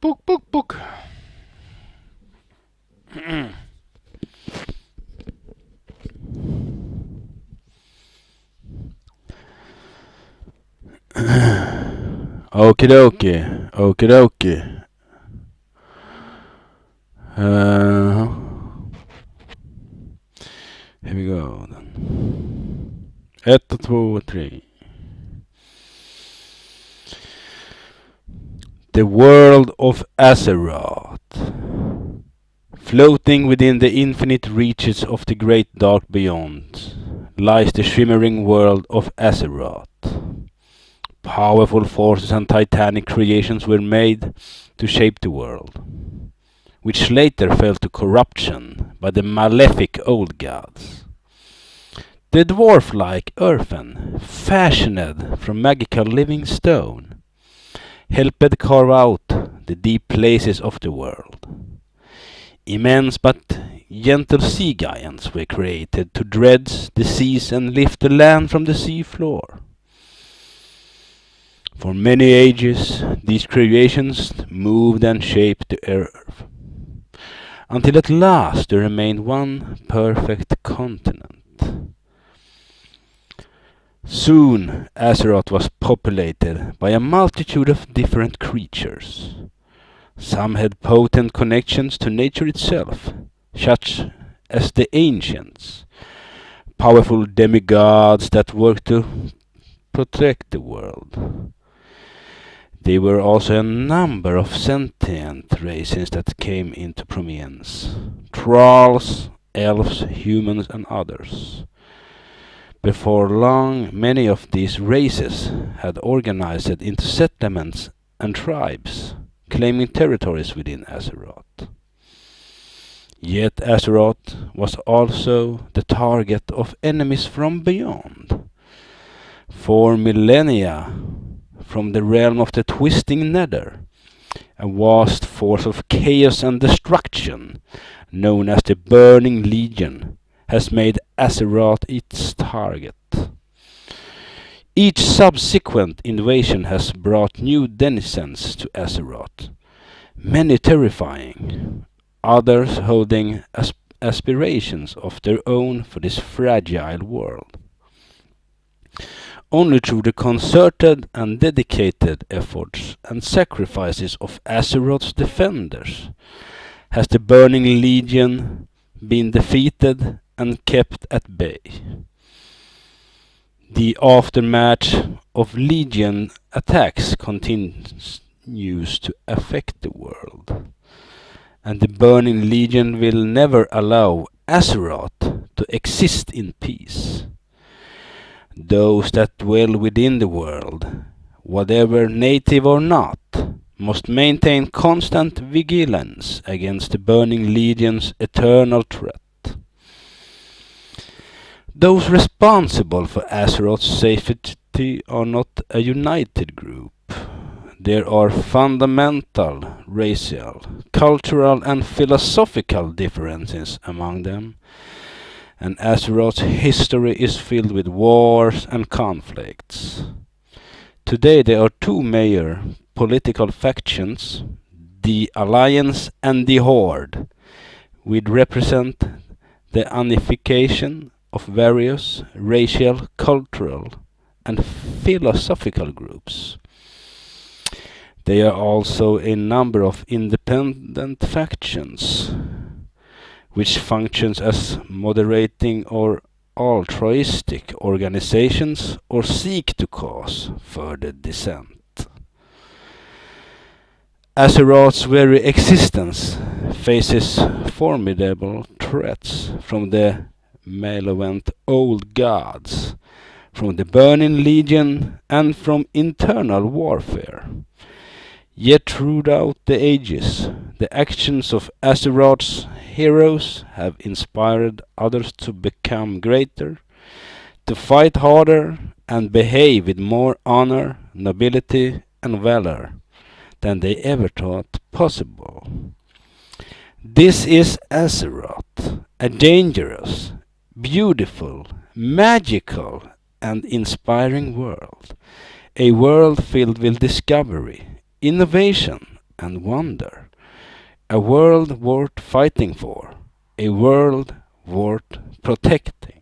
Book. Okie dokie. Okie dokie. Here we go then. 1, 2, 3. The world of Azeroth. Floating within the infinite reaches of the great dark beyond lies the shimmering world of Azeroth. Powerful forces and titanic creations were made to shape the world, which later fell to corruption by the malefic old gods. The dwarf-like earthen, fashioned from magical living stone, helped carve out the deep places of the world. Immense but gentle sea giants were created to dredge the seas and lift the land from the sea floor. For many ages, these creations moved and shaped the earth, until at last there remained one perfect continent. Soon, Azeroth was populated by a multitude of different creatures. Some had potent connections to nature itself, such as the ancients, powerful demigods that worked to protect the world. There were also a number of sentient races that came into prominence: trolls, elves, humans, and others. Before long, many of these races had organized into settlements and tribes, claiming territories within Azeroth. Yet Azeroth was also the target of enemies from beyond. For millennia, from the realm of the twisting nether, a vast force of chaos and destruction, known as the Burning Legion, has made Azeroth its target. Each subsequent invasion has brought new denizens to Azeroth, many terrifying, others holding aspirations of their own for this fragile world. Only through the concerted and dedicated efforts and sacrifices of Azeroth's defenders has the Burning Legion been defeated and kept at bay. The aftermath of Legion attacks continues to affect the world, and the Burning Legion will never allow Azeroth to exist in peace. Those that dwell within the world, whatever native or not, must maintain constant vigilance against the Burning Legion's eternal threat. Those responsible for Azeroth's safety are not a united group. There are fundamental racial, cultural and philosophical differences among them, and Azeroth's history is filled with wars and conflicts. Today there are two major political factions, the Alliance and the Horde, which represent the unification of various racial, cultural, and philosophical groups. There are also a number of independent factions, which functions as moderating or altruistic organizations or seek to cause further dissent. Azeroth's very existence faces formidable threats from the malevolent old gods, from the Burning Legion, and from internal warfare. Yet throughout the ages, the actions of Azeroth's heroes have inspired others to become greater, to fight harder, and behave with more honor, nobility, and valor than they ever thought possible. This is Azeroth, a dangerous, beautiful, magical, and inspiring world. A world filled with discovery, innovation, and wonder. A world worth fighting for. A world worth protecting.